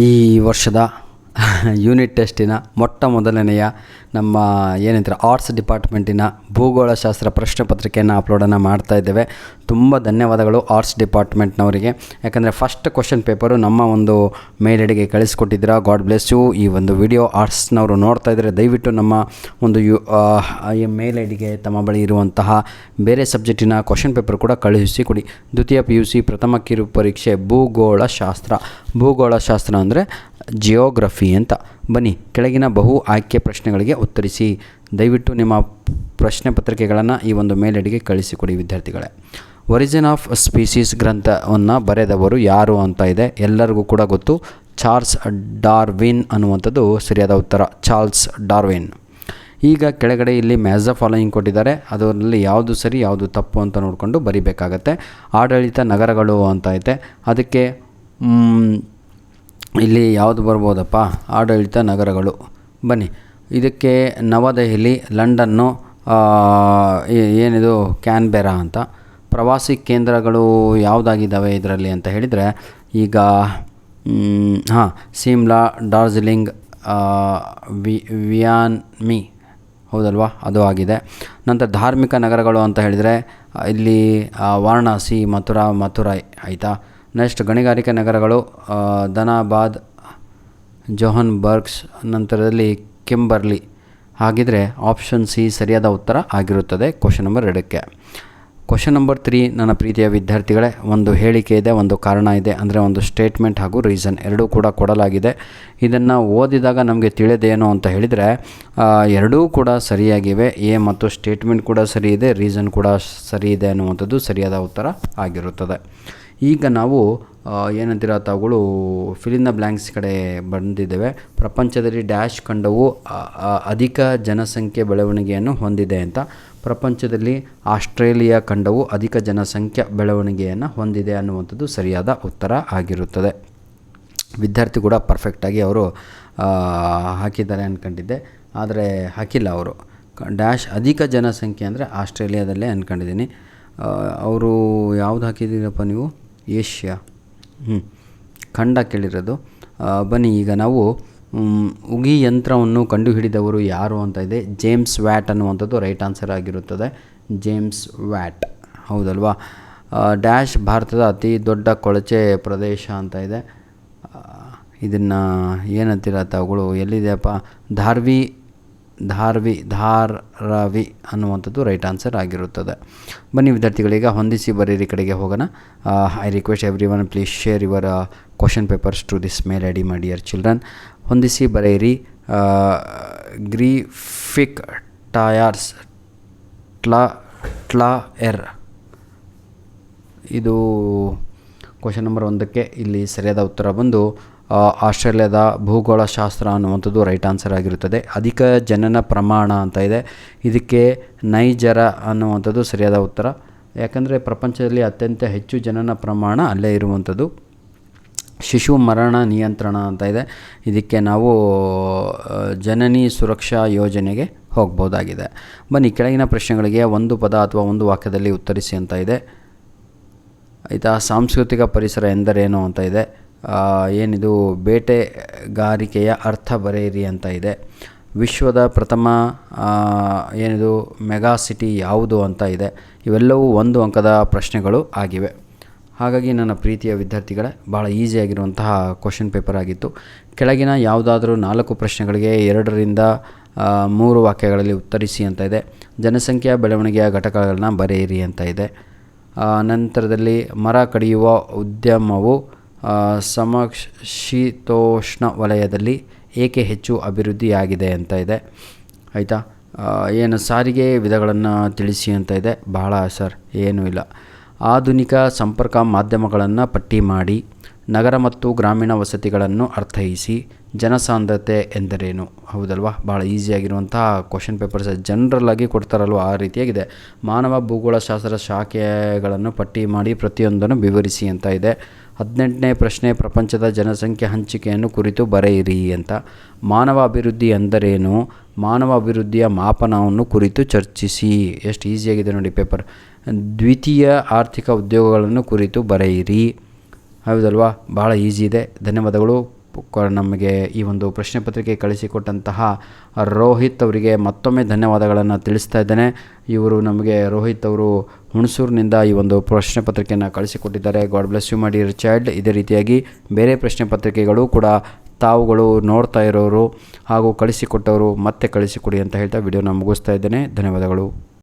ಈ ವರ್ಷದ ಯೂನಿಟ್ ಟೆಸ್ಟಿನ ಮೊಟ್ಟ ಮೊದಲನೆಯ ನಮ್ಮ ಏನಂತಾರೆ ಆರ್ಟ್ಸ್ ಡಿಪಾರ್ಟ್ಮೆಂಟಿನ ಭೂಗೋಳಶಾಸ್ತ್ರ ಪ್ರಶ್ನೆ ಪತ್ರಿಕೆಯನ್ನು ಅಪ್ಲೋಡನ್ನು ಮಾಡ್ತಾ ಇದ್ದೇವೆ. ತುಂಬ ಧನ್ಯವಾದಗಳು ಆರ್ಟ್ಸ್ ಡಿಪಾರ್ಟ್ಮೆಂಟ್ನವರಿಗೆ. ಯಾಕಂದರೆ ಫಸ್ಟ್ ಕ್ವಶನ್ ಪೇಪರು ನಮ್ಮ ಒಂದು ಮೇಲ್ ಐಡಿಗೆ ಕಳಿಸ್ಕೊಟ್ಟಿದ್ದೀರಾ. God bless you. ಈ ಒಂದು ವಿಡಿಯೋ ಆರ್ಟ್ಸ್ನವರು ನೋಡ್ತಾ ಇದ್ದರೆ ದಯವಿಟ್ಟು ನಮ್ಮ ಒಂದು ಈ ಮೇಲ್ ಐಡಿಗೆ ತಮ್ಮ ಬಳಿ ಇರುವಂತಹ ಬೇರೆ ಸಬ್ಜೆಕ್ಟಿನ ಕ್ವಶನ್ ಪೇಪರ್ ಕೂಡ ಕಳುಹಿಸಿ ಕೊಡಿ. ದ್ವಿತೀಯ PUC ಪ್ರಥಮ ಕಿರು ಪರೀಕ್ಷೆ ಭೂಗೋಳಶಾಸ್ತ್ರ ಅಂದರೆ ಜಿಯೋಗ್ರಫಿ ಅಂತ. ಬನ್ನಿ, ಕೆಳಗಿನ ಬಹು ಆಯ್ಕೆ ಪ್ರಶ್ನೆಗಳಿಗೆ ಉತ್ತರಿಸಿ. ದಯವಿಟ್ಟು ನಿಮ್ಮ ಪ್ರಶ್ನೆ ಪತ್ರಿಕೆಗಳನ್ನು ಈ ಒಂದು ಮೇಲ್ ಐಡಿಗೆ ಕಳಿಸಿಕೊಡಿ ವಿದ್ಯಾರ್ಥಿಗಳೇ. ಒರಿಜಿನ್ ಆಫ್ ಸ್ಪೀಸೀಸ್ ಗ್ರಂಥವನ್ನು ಬರೆದವರು ಯಾರು ಅಂತ ಇದೆ. ಎಲ್ಲರಿಗೂ ಕೂಡ ಗೊತ್ತು, ಚಾರ್ಲ್ಸ್ ಡಾರ್ವಿನ್ ಅನ್ನುವಂಥದ್ದು ಸರಿಯಾದ ಉತ್ತರ, ಚಾರ್ಲ್ಸ್ ಡಾರ್ವಿನ್. ಈಗ ಕೆಳಗಡೆ ಇಲ್ಲಿ ಮ್ಯಾಚ್ ದ ಫಾಲೋಯಿಂಗ್ ಕೊಟ್ಟಿದ್ದಾರೆ, ಅದರಲ್ಲಿ ಯಾವುದು ಸರಿ ಯಾವುದು ತಪ್ಪು ಅಂತ ನೋಡಿಕೊಂಡು ಬರಿಬೇಕಾಗತ್ತೆ. ಆಡಳಿತ ನಗರಗಳು ಅಂತ ಐತೆ, ಅದಕ್ಕೆ ಇಲ್ಲಿ ಯಾವುದು ಬರ್ಬೋದಪ್ಪ, ಆಡಳಿತ ನಗರಗಳು. ಬನ್ನಿ, ಇದಕ್ಕೆ ನವದೆಹಲಿ, ಲಂಡನ್ನು, ಏನಿದು ಕ್ಯಾನ್ಬೆರಾ ಅಂತ. ಪ್ರವಾಸಿ ಕೇಂದ್ರಗಳು ಯಾವುದಾಗಿದ್ದಾವೆ ಇದರಲ್ಲಿ ಅಂತ ಹೇಳಿದರೆ, ಈಗ ಸಿಮ್ಲಾ, ಡಾರ್ಜಿಲಿಂಗ್, ವಿಯಾನ್ಮಿ ಹೌದಲ್ವಾ, ಅದು ಆಗಿದೆ. ನಂತರ ಧಾರ್ಮಿಕ ನಗರಗಳು ಅಂತ ಹೇಳಿದರೆ ಇಲ್ಲಿ ವಾರಣಾಸಿ, ಮಥುರೈ ಆಯಿತಾ. ನೆಕ್ಸ್ಟ್ ಗಣಿಗಾರಿಕೆ ನಗರಗಳು ಧನಾಬಾದ್, ಜೋಹನ್ಬರ್ಗ್ಸ್, ನಂತರದಲ್ಲಿ ಕಿಂಬರ್ಲಿ. ಹಾಗಿದ್ರೆ ಆಪ್ಷನ್ ಸಿ ಸರಿಯಾದ ಉತ್ತರ ಆಗಿರುತ್ತದೆ ಕ್ವಶನ್ ನಂಬರ್ 2ಕ್ಕೆ. ಕ್ವಶನ್ ನಂಬರ್ 3 ನನ್ನ ಪ್ರೀತಿಯ ವಿದ್ಯಾರ್ಥಿಗಳೇ, ಒಂದು ಹೇಳಿಕೆ ಇದೆ, ಒಂದು ಕಾರಣ ಇದೆ, ಅಂದರೆ ಒಂದು ಸ್ಟೇಟ್ಮೆಂಟ್ ಹಾಗೂ ರೀಸನ್ ಎರಡೂ ಕೂಡ ಕೊಡಲಾಗಿದೆ. ಇದನ್ನು ಓದಿದಾಗ ನಮಗೆ ತಿಳಿದೇನು ಅಂತ ಹೇಳಿದರೆ ಎರಡೂ ಕೂಡ ಸರಿಯಾಗಿವೆ. ಎ ಮತ್ತು ಸ್ಟೇಟ್ಮೆಂಟ್ ಕೂಡ ಸರಿ ಇದೆ, ರೀಸನ್ ಕೂಡ ಸರಿ ಇದೆ ಅನ್ನುವಂಥದ್ದು ಸರಿಯಾದ ಉತ್ತರ ಆಗಿರುತ್ತದೆ. ಈಗ ನಾವು ಏನಂತೀರ ತಾವುಗಳು ಫಿಲ್ ಇನ್ ದ ಬ್ಲ್ಯಾಂಕ್ಸ್ ಕಡೆ ಬಂದಿದ್ದೇವೆ. ಪ್ರಪಂಚದಲ್ಲಿ ಡ್ಯಾಶ್ ಖಂಡವು ಅಧಿಕ ಜನಸಂಖ್ಯೆ ಬೆಳವಣಿಗೆಯನ್ನು ಹೊಂದಿದೆ ಅಂತ. ಪ್ರಪಂಚದಲ್ಲಿ ಆಸ್ಟ್ರೇಲಿಯಾ ಖಂಡವು ಅಧಿಕ ಜನಸಂಖ್ಯೆ ಬೆಳವಣಿಗೆಯನ್ನು ಹೊಂದಿದೆ ಅನ್ನುವಂಥದ್ದು ಸರಿಯಾದ ಉತ್ತರ ಆಗಿರುತ್ತದೆ. ವಿದ್ಯಾರ್ಥಿ ಕೂಡ ಪರ್ಫೆಕ್ಟಾಗಿ ಅವರು ಹಾಕಿದ್ದಾರೆ ಅಂದ್ಕೊಂಡಿದ್ದೆ, ಆದರೆ ಹಾಕಿಲ್ಲ ಅವರು. ಡ್ಯಾಶ್ ಅಧಿಕ ಜನಸಂಖ್ಯೆ ಅಂದರೆ ಆಸ್ಟ್ರೇಲಿಯಾದಲ್ಲೇ ಅಂದ್ಕೊಂಡಿದ್ದೀನಿ. ಅವರು ಯಾವುದು ಹಾಕಿದ್ದೀರಪ್ಪ ನೀವು, ಏಷ್ಯಾ ಖಂಡ ಕೇಳಿರೋದು. ಬನ್ನಿ, ಈಗ ನಾವು ಉಗಿ ಯಂತ್ರವನ್ನು ಕಂಡುಹಿಡಿದವರು ಯಾರು ಅಂತ ಇದೆ. ಜೇಮ್ಸ್ ವ್ಯಾಟ್ ಅನ್ನುವಂಥದ್ದು ರೈಟ್ ಆನ್ಸರ್ ಆಗಿರುತ್ತದೆ, ಜೇಮ್ಸ್ ವ್ಯಾಟ್ ಹೌದಲ್ವಾ. ಡ್ಯಾಶ್ ಭಾರತದ ಅತಿ ದೊಡ್ಡ ಕೊಳಚೆ ಪ್ರದೇಶ ಅಂತ ಇದೆ. ಇದನ್ನು ಏನಂತೀರ ತಾವುಗಳು, ಎಲ್ಲಿದೆಯಪ್ಪ, ಧಾರಾವಿ ಅನ್ನುವಂಥದ್ದು ರೈಟ್ ಆನ್ಸರ್ ಆಗಿರುತ್ತದೆ. ಬನ್ನಿ ವಿದ್ಯಾರ್ಥಿಗಳೀಗ ಹೊಂದಿಸಿ ಬರೀರಿ ಕಡೆಗೆ ಹೋಗೋಣ. I request everyone please share your question papers to this mail I D my dear children. ಹೊಂದಿಸಿ ಬರೆಯಿರಿ. ಗ್ರಿಫಿಕ್ ಟಯರ್ಸ್ ಟ್ಲಾಎರ್, ಇದು ಕ್ವಶನ್ ನಂಬರ್ 1ಕ್ಕೆ ಇಲ್ಲಿ ಸರಿಯಾದ ಉತ್ತರ ಬಂದು ಆಸ್ಟ್ರೇಲಿಯಾದ ಭೂಗೋಳಶಾಸ್ತ್ರ ಅನ್ನುವಂಥದ್ದು ರೈಟ್ ಆನ್ಸರ್ ಆಗಿರುತ್ತದೆ. ಅಧಿಕ ಜನನ ಪ್ರಮಾಣ ಅಂತ ಇದೆ, ಇದಕ್ಕೆ ನೈಜರ ಅನ್ನುವಂಥದ್ದು ಸರಿಯಾದ ಉತ್ತರ. ಯಾಕಂದರೆ ಪ್ರಪಂಚದಲ್ಲಿ ಅತ್ಯಂತ ಹೆಚ್ಚು ಜನನ ಪ್ರಮಾಣ ಅಲ್ಲೇ ಇರುವಂಥದ್ದು. ಶಿಶು ಮರಣ ನಿಯಂತ್ರಣ ಅಂತ ಇದೆ, ಇದಕ್ಕೆ ನಾವು ಜನನಿ ಸುರಕ್ಷಾ ಯೋಜನೆಗೆ ಹೋಗ್ಬೋದಾಗಿದೆ. ಬನ್ನಿ, ಕೆಳಗಿನ ಪ್ರಶ್ನೆಗಳಿಗೆ ಒಂದು ಪದ ಅಥವಾ ಒಂದು ವಾಕ್ಯದಲ್ಲಿ ಉತ್ತರಿಸಿ ಅಂತ ಇದೆ ಆಯಿತಾ. ಸಾಂಸ್ಕೃತಿಕ ಪರಿಸರ ಎಂದರೇನು ಅಂತ ಇದೆ. ಏನಿದು ಬೇಟೆಗಾರಿಕೆಯ ಅರ್ಥ ಬರೆಯಿರಿ ಅಂತ ಇದೆ. ವಿಶ್ವದ ಪ್ರಥಮ ಏನಿದು ಮೆಗಾ ಸಿಟಿ ಯಾವುದು ಅಂತ ಇದೆ. ಇವೆಲ್ಲವೂ 1 ಅಂಕದ ಪ್ರಶ್ನೆಗಳು ಆಗಿವೆ. ಹಾಗಾಗಿ ನನ್ನ ಪ್ರೀತಿಯ ವಿದ್ಯಾರ್ಥಿಗಳೇ, ಭಾಳ ಈಸಿಯಾಗಿರುವಂತಹ ಕ್ವಶನ್ ಪೇಪರ್ ಆಗಿತ್ತು. ಕೆಳಗಿನ ಯಾವುದಾದ್ರೂ 4 ಪ್ರಶ್ನೆಗಳಿಗೆ 2 ರಿಂದ 3 ವಾಕ್ಯಗಳಲ್ಲಿ ಉತ್ತರಿಸಿ ಅಂತ ಇದೆ. ಜನಸಂಖ್ಯಾ ಬೆಳವಣಿಗೆಯ ಘಟಕಗಳನ್ನ ಬರೆಯಿರಿ ಅಂತ ಇದೆ. ನಂತರದಲ್ಲಿ ಮರ ಕಡಿಯುವ ಉದ್ಯಮವು ಸಮಶೀತೋಷ್ಣ ವಲಯದಲ್ಲಿ ಏಕೆ ಹೆಚ್ಚು ಅಭಿವೃದ್ಧಿಯಾಗಿದೆ ಅಂತ ಇದೆ ಆಯಿತಾ. ಏನು ಸಾರಿಗೆ ವಿಧಗಳನ್ನು ತಿಳಿಸಿ ಅಂತ ಇದೆ. ಬಹಳ ಸರ್ ಏನೂ ಇಲ್ಲ. ಆಧುನಿಕ ಸಂಪರ್ಕ ಮಾಧ್ಯಮಗಳನ್ನು ಪಟ್ಟಿ ಮಾಡಿ. ನಗರ ಮತ್ತು ಗ್ರಾಮೀಣ ವಸತಿಗಳನ್ನು ಅರ್ಥೈಸಿ. ಜನಸಾಂದ್ರತೆ ಎಂದರೇನು, ಹೌದಲ್ವಾ. ಭಾಳ ಈಸಿಯಾಗಿರುವಂತಹ ಕ್ವಶನ್ ಪೇಪರ್ಸ್ ಜನರಲ್ ಆಗಿ ಕೊಡ್ತಾರಲ್ವ, ಆ ರೀತಿಯಾಗಿದೆ. ಮಾನವ ಭೂಗೋಳಶಾಸ್ತ್ರ ಶಾಖೆಗಳನ್ನು ಪಟ್ಟಿ ಮಾಡಿ ಪ್ರತಿಯೊಂದನ್ನು ವಿವರಿಸಿ ಅಂತ ಇದೆ. 18ನೇ ಪ್ರಶ್ನೆ, ಪ್ರಪಂಚದ ಜನಸಂಖ್ಯೆ ಹಂಚಿಕೆಯನ್ನು ಕುರಿತು ಬರೆಯಿರಿ ಅಂತ. ಮಾನವ ಅಭಿವೃದ್ಧಿ ಎಂದರೇನು, ಮಾನವ ಅಭಿವೃದ್ಧಿಯ ಮಾಪನವನ್ನು ಕುರಿತು ಚರ್ಚಿಸಿ. ಎಷ್ಟು ಈಸಿಯಾಗಿದೆ ನೋಡಿ ಪೇಪರ್. ದ್ವಿತೀಯ ಆರ್ಥಿಕ ಉದ್ಯೋಗಗಳನ್ನು ಕುರಿತು ಬರೆಯಿರಿ, ಹೌದಲ್ವಾ. ಭಾಳ ಈಸಿ ಇದೆ. ಧನ್ಯವಾದಗಳು. ನಮಗೆ ಈ ಒಂದು ಪ್ರಶ್ನೆ ಪತ್ರಿಕೆ ಕಳಿಸಿಕೊಟ್ಟಂತಹ ರೋಹಿತ್ ಅವರಿಗೆ ಮತ್ತೊಮ್ಮೆ ಧನ್ಯವಾದಗಳನ್ನು ತಿಳಿಸ್ತಾ ಇದ್ದೇನೆ. ಇವರು ನಮಗೆ ರೋಹಿತ್ ಅವರು ಹುಣಸೂರಿನಿಂದ ಈ ಒಂದು ಪ್ರಶ್ನೆ ಪತ್ರಿಕೆಯನ್ನು ಕಳಿಸಿಕೊಟ್ಟಿದ್ದಾರೆ. God bless you my dear child. ಇದೇ ರೀತಿಯಾಗಿ ಬೇರೆ ಪ್ರಶ್ನೆ ಪತ್ರಿಕೆಗಳು ಕೂಡ ತಾವುಗಳು ನೋಡ್ತಾ ಇರೋರು ಹಾಗೂ ಕಳಿಸಿಕೊಟ್ಟವರು ಮತ್ತೆ ಕಳಿಸಿಕೊಡಿ ಅಂತ ಹೇಳ್ತಾ ವಿಡಿಯೋನ ಮುಗಿಸ್ತಾ ಇದ್ದೇನೆ. ಧನ್ಯವಾದಗಳು.